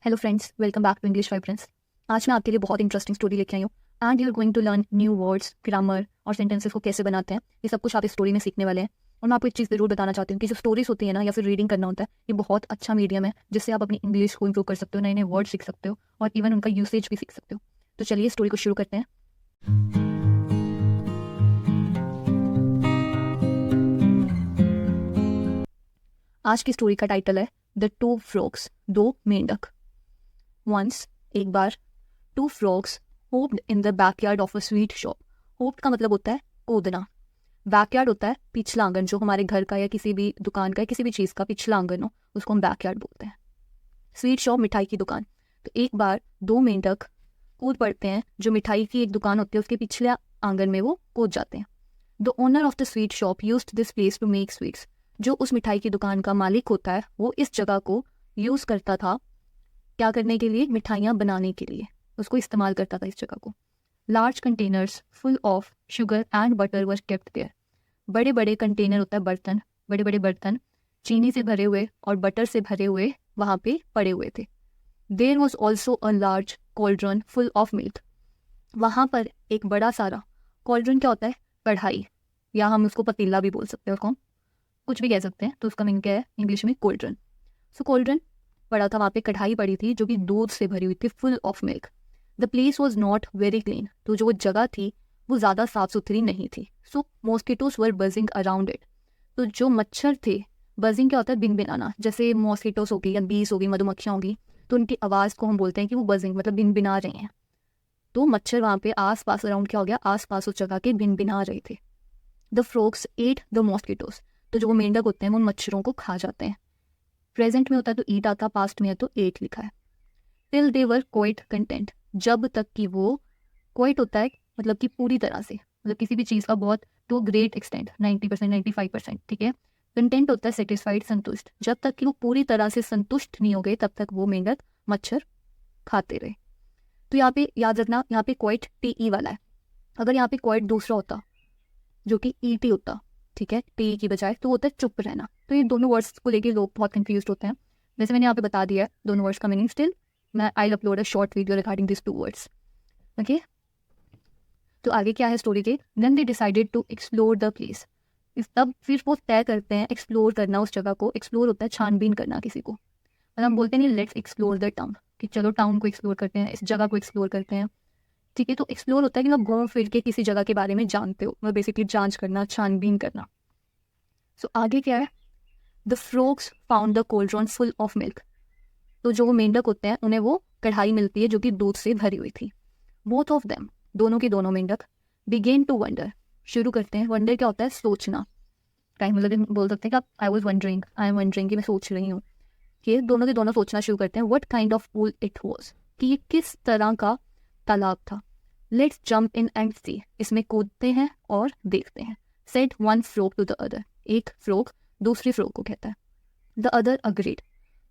Hello friends, welcome back to English vibrance. आज मैं आपके लिए बहुत इंटरेस्टिंग स्टोरी लेके आई हूँ and you are going to learn new words, grammar और सेंटेंसेस को कैसे बनाते हैं। ये सब कुछ आप इस स्टोरी में सीखने वाले हैं। और मैं आपको एक चीज़ ज़रूर बताना चाहती हूँ कि जो स्टोरीज होती है ना, या फिर रीडिंग करना होता है, ये बहुत अच्छा मीडियम है जिससे आप अपनी इंग्लिश को इंप्रूव कर सकते हो, नए नए वर्ड सीख सकते हो और इवन उनका यूसेज भी सीख सकते हो। तो चलिए स्टोरी को शुरू करते हैं। आज की स्टोरी का टाइटल है द टू फ्रॉग्स, दो मेंढक। वंस, एक बार, two frogs hopped in the backyard of a sweet shop. Hopped का मतलब होता है कूदना। बैकयार्ड होता है पिछला आंगन, जो हमारे घर का या किसी भी दुकान का या किसी भी चीज़ का पिछला आंगन हो, उसको हम बैकयार्ड बोलते हैं। स्वीट शॉप, मिठाई की दुकान। तो एक बार दो मेंढक कूद पड़ते हैं, जो मिठाई की एक दुकान होती है उसके पिछले आंगन में वो कूद जाते हैं। The owner of the sweet shop used this place to make sweets. जो उस मिठाई की दुकान का मालिक होता है वो इस जगह को यूज़ करता था, क्या करने के लिए? मिठाइयाँ बनाने के लिए उसको इस्तेमाल करता था इस जगह को। Large containers full of sugar and butter were kept there. बड़े बड़े कंटेनर होता है बर्तन, बड़े बड़े बर्तन चीनी से भरे हुए और बटर से भरे हुए वहाँ पे पड़े हुए थे। There was also a large cauldron full of milk. वहाँ पर एक बड़ा सारा कॉल्ड्रन, क्या होता है? कढ़ाई, या हम उसको पतीला भी बोल सकते हैं, उसको हम कुछ भी कह सकते हैं। तो उसका मीनिंग क्या है इंग्लिश में? कॉल्ड्रन। सो कॉल्ड्रन पड़ा था, वहाँ पे कढ़ाई पड़ी थी जो कि दूध से भरी हुई थी, full of milk. The place was not very clean. तो जो जगह थी वो ज़्यादा साफ सुथरी नहीं थी। So mosquitoes were buzzing around it. तो जो मच्छर थे, बजिंग क्या होता है? भिनभिनाना। जैसे मॉस्किटोस होगी या बीस होगी, मधुमक्खियाँ होगी, तो उनकी आवाज़ को हम बोलते हैं कि वो बजिंग मतलब भिनभिना रही हैं। तो मच्छर वहाँ पे आस पास, अराउंड क्या हो गया? आस पास उस जगह के भिनभिना रहे थे। The frogs at the mosquitoes. तो जो वो मेंढक होते हैं वो मच्छरों को खा जाते हैं। प्रेजेंट में होता है तो ईट आता, पास्ट में है तो एट लिखा है। Till they were quite content. जब तक कि वो, क्वाइट होता है मतलब कि पूरी तरह से, मतलब किसी भी चीज़ का बहुत, टू ग्रेट एक्सटेंट, 90%, 95%, ठीक है। कंटेंट होता है सेटिस्फाइड, संतुष्ट। जब तक कि वो पूरी तरह से संतुष्ट नहीं हो गए तब तक वो मेंढक मच्छर खाते रहे। तो यहाँ पे याद रखना, यहाँ पे क्वाइट टी वाला है। अगर यहाँ पे क्वाइट दूसरा होता जो कि ईटी होता, ठीक है, टी की बजाय, तो होता है चुप रहना। तो ये दोनों वर्ड्स को लेके लोग बहुत कंफ्यूज होते हैं। वैसे मैंने यहाँ पे बता दिया है दोनों वर्ड्स का मीनिंग। स्टिल मैं I upload a short video regarding this two words. Okay, तो आगे क्या है स्टोरी के? Then they decided to explore the place. इस तब फिर वो तय करते हैं एक्सप्लोर करना उस जगह को। एक्सप्लोर होता है छानबीन करना किसी को, मतलब हम बोलते नहीं लेट्स एक्सप्लोर द टाउन, कि चलो टाउन को एक्सप्लोर करते हैं, इस जगह को एक्सप्लोर करते हैं, ठीक है। तो एक्सप्लोर होता है कि आप घूम फिर के किसी जगह के बारे में जानते हो, मतलब बेसिकली जांच करना, छानबीन करना। सो आगे क्या है? The frogs found the cauldron full of milk. तो जो वो मेंढक होते हैं उन्हें वो कढ़ाई मिलती है जो कि दूध से भरी हुई थी। बोथ ऑफ देम, दोनों के दोनों मेंढक, बिगेन टू वंडर, शुरू करते हैं। वंडर क्या होता है? सोचना। टाइम मतलब बोल सकते हैं कि आप I was wondering, I am wondering, कि मैं सोच रही हूँ। कि दोनों के दोनों सोचना शुरू करते हैं what kind of pool it was, कि ये किस तरह का तालाब था। Let's jump in and see, इसमें कूदते हैं और देखते हैं। Said one frog to the other, एक फ्रॉग दूसरी फ्रॉग को कहता है। द अदर अग्रीड,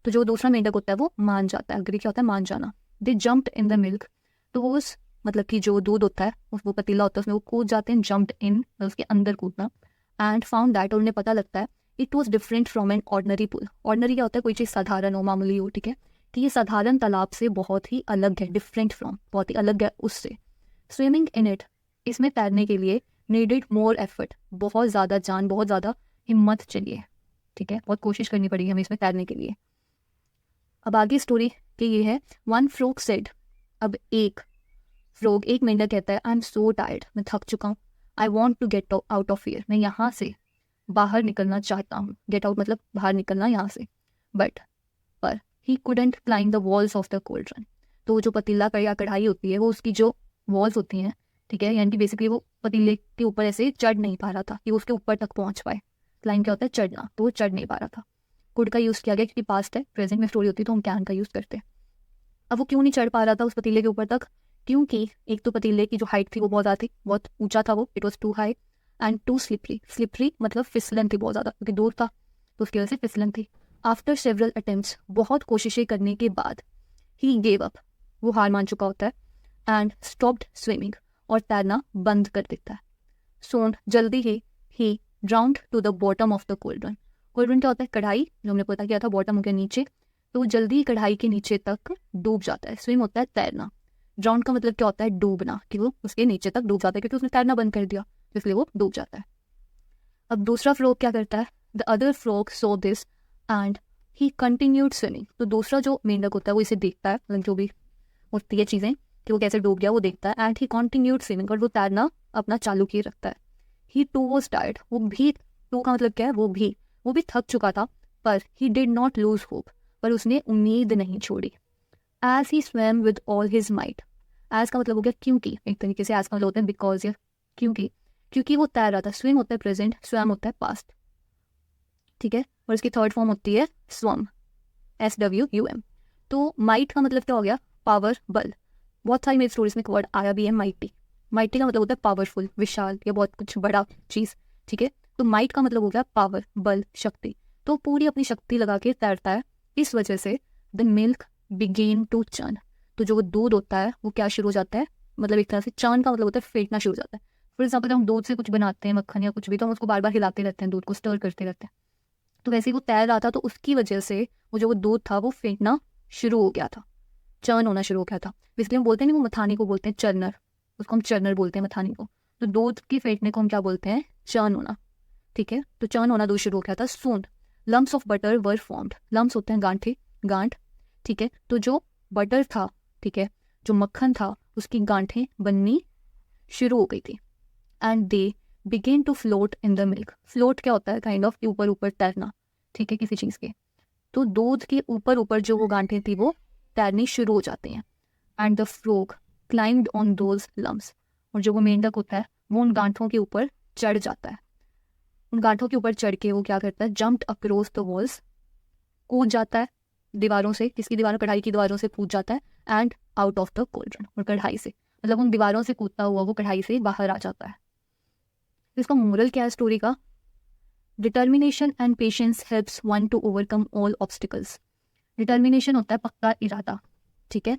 तो जो दूसरा मेंढक होता है वो मान जाता है। अग्री क्या होता है? मान जाना। दे जम्प्ड इन द मिल्क, तो वो उस, मतलब कि जो दूध होता है वो पतीला होता है उसमें वो कूद जाते हैं। जम्प्ड इन, उसके अंदर कूदना। एंड फाउंड दैट, और उन्हें पता लगता है it was different from an ordinary pool. Ordinary क्या होता है? कोई चीज़ साधारण हो, मामूली हो, ठीक है। कि ये साधारण तालाब से बहुत ही अलग है, डिफरेंट फ्रॉम, बहुत ही अलग है उससे। स्विमिंग इन इट, इसमें तैरने के लिए नीडेड मोर एफर्ट, बहुत ज़्यादा जान, बहुत ज़्यादा हिम्मत चाहिए, ठीक है, बहुत कोशिश करनी पड़ेगी हमें इसमें तैरने के लिए। अब आगे स्टोरी के ये है, वन फ्रॉग सेड, अब एक फ्रॉग, एक मेंढक कहता है आई एम सो टायर्ड, मैं थक चुका हूँ। I want to get out of here, मैं यहाँ से बाहर निकलना चाहता हूँ। गेट आउट मतलब बाहर निकलना यहाँ से। बट, पर he couldn't climb the walls of the cauldron. तो जो पतीला का या कढ़ाई होती है वो उसकी जो वॉल्स होती हैं, ठीक है, यानी कि बेसिकली वो पतीले के ऊपर ऐसे चढ़ नहीं पा रहा था कि वो उसके ऊपर तक पहुंच पाए। क्लाइंब क्या होता है? चढ़ना। तो वो चढ़ नहीं पा रहा था। कुड का यूज़ किया गया क्योंकि पास्ट है, प्रेजेंट में स्टोरी होती तो हम कैन का यूज़ करते हैं। अब वो क्यों नहीं चढ़ पा रहा था उस पतीले के ऊपर तक? क्योंकि एक तो पतीले की जो हाइट थी वो बहुत ज़्यादा थी, बहुत ऊंचा था वो, it was too high, and too slippery, slippery मतलब फिसलन थी बहुत ज़्यादा, क्योंकि दूर था तो उसकी वजह से फिसलन थी। आफ्टर सेवरल अटेम्प्ट्स, बहुत कोशिशें करने के बाद, ही गेव अप, वो हार मान चुका होता है, एंड स्टॉप्ड स्विमिंग, और तैरना बंद कर देता है। सोन, जल्दी ही drowned to the bottom of the cauldron. Cauldron क्या होता है? कढ़ाई, जो हमने पता किया था, बॉटम हो गया नीचे। तो जल्दी कढ़ाई के नीचे तक डूब जाता है। स्विम होता है तैरना, ड्राउन का मतलब क्या होता है, डूबना, कि वो उसके नीचे तक डूब जाता है क्योंकि उसने तैरना बंद कर दिया, इसलिए वो डूब जाता है। अब दूसरा फ्रॉग क्या करता है, the other frog saw this and he continued swimming. तो दूसरा जो मेंढक होता है वो इसे देखता है, मतलब जो भी होती है चीज़ें कि वो कैसे डूब गया वो देखता है, एंड ही कंटिन्यूड स्विमिंग, और वो तैरना अपना चालू किए रखता है। ही टू वॉज टायर्ड, वो भी, टू का मतलब क्या है, वो भी थक चुका था, पर he did not lose hope, पर उसने उम्मीद नहीं छोड़ी। As he swam with all his might, as का मतलब हो गया क्योंकि, एक तरीके से एज का मतलब होता है बिकॉज या क्योंकि वो तैर रहा था। स्विम होता है प्रेजेंट, स्वैम होता है पास्ट, ठीक है। और इसकी थर्ड फॉर्म होती है स्वम, SWUM। तो माइट का मतलब क्या हो गया, पावर, बल। बहुत सारी मेरी स्टोरीज में एक वर्ड आया भी है माइटी। माइटी का मतलब होता है पावरफुल, विशाल, या बहुत कुछ बड़ा चीज़, ठीक है। तो माइट का मतलब हो गया पावर, बल, शक्ति। तो पूरी अपनी शक्ति लगा के तैरता है, इस वजह से the milk began to churn. तो जो वो दूध होता है वो क्या शुरू हो जाता है, मतलब एक तरह से चर्न का मतलब होता है फेंटना शुरू हो जाता है। फॉर एग्जाम्पल हम दूध से कुछ बनाते हैं, मक्खन या कुछ भी, तो हम उसको बार बार हिलाते रहते हैं, दूध को स्टर करते रहते हैं। तो वैसे ही वो तैर रहा था, तो उसकी वजह से वो जो वो दूध था वो फेंटना शुरू हो गया था, चर्न होना शुरू हो गया था। इसलिए हम बोलते हैं नहीं, वो मथानी को बोलते हैं चर्नर, उसको हम चर्नर बोलते हैं मथानी को। तो दूध की फेंटने को हम क्या बोलते हैं, चर्न होना, ठीक है। तो चर्न होना दूध शुरू हो गया था। Soon lumps of butter were formed, lumps होते हैं गांठे, गांठ, ठीक है। तो जो बटर था, ठीक है, जो मक्खन था उसकी गांठें बननी शुरू हो गई थी। And they began to float in the milk. Float क्या होता है, काइंड ऑफ ऊपर ऊपर तैरना, ठीक है, किसी चीज़ के। तो दूध के ऊपर ऊपर जो वो गांठें थी वो तैरनी शुरू हो जाती हैं। And the frog climbed on those lumps, और जो वो मेंढक होता है वो उन गांठों के ऊपर चढ़ जाता है। उन गांठों के ऊपर चढ़ के वो क्या करता है, जंप्ड अक्रॉस द वॉल्स, कूद जाता है दीवारों से, किसकी दीवारों, कढ़ाई की दीवारों से कूद जाता है। And out of the cauldron, और कढ़ाई से, मतलब उन दीवारों से कूदता हुआ वो कढ़ाई से बाहर आ जाता है। इसका मोरल क्या है स्टोरी का, determination and patience helps one two overcome all obstacles. Determination होता है पक्का इरादा, ठीक है।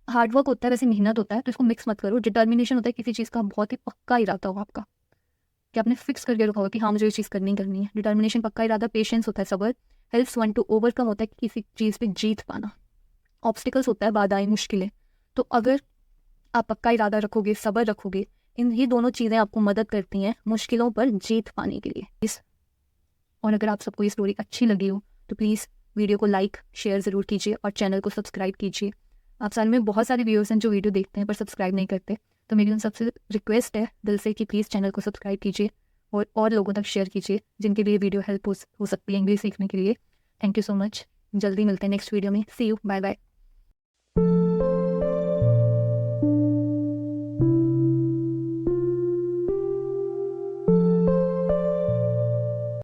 हार्डवर्क होता है, वैसे मेहनत होता है, तो इसको मिक्स मत करो। डिटर्मिनेशन होता है किसी चीज़ का बहुत ही पक्का इरादा हो आपका, कि आपने फिक्स करके रखा होगा कि हाँ मुझे ये चीज़ करनी है। डिटर्मिनेशन पक्का इरादा, पेशेंस होता है सब्र, हेल्प्स वन टू ओवरकम होता है किसी चीज़ पे जीत पाना, ऑब्स्टिकल्स होता है बाधाएं, मुश्किलें। तो अगर आप पक्का इरादा रखोगे, सब्र रखोगे, ये दोनों चीज़ें आपको मदद करती हैं मुश्किलों पर जीत पाने के लिए। और अगर आप सबको ये स्टोरी अच्छी लगी हो तो प्लीज़ वीडियो को लाइक शेयर ज़रूर कीजिए और चैनल को सब्सक्राइब कीजिए। आप साल में बहुत सारे व्यूअर्स हैं जो वीडियो देखते हैं पर सब्सक्राइब नहीं करते, तो मेरी उन सबसे रिक्वेस्ट है दिल से कि प्लीज़ चैनल को सब्सक्राइब कीजिए और लोगों तक शेयर कीजिए जिनके लिए वीडियो हेल्प हो सकती है इंग्लिश सीखने के लिए। थैंक यू सो मच, जल्दी मिलते हैं नेक्स्ट वीडियो में। सी यू, बाय बाय।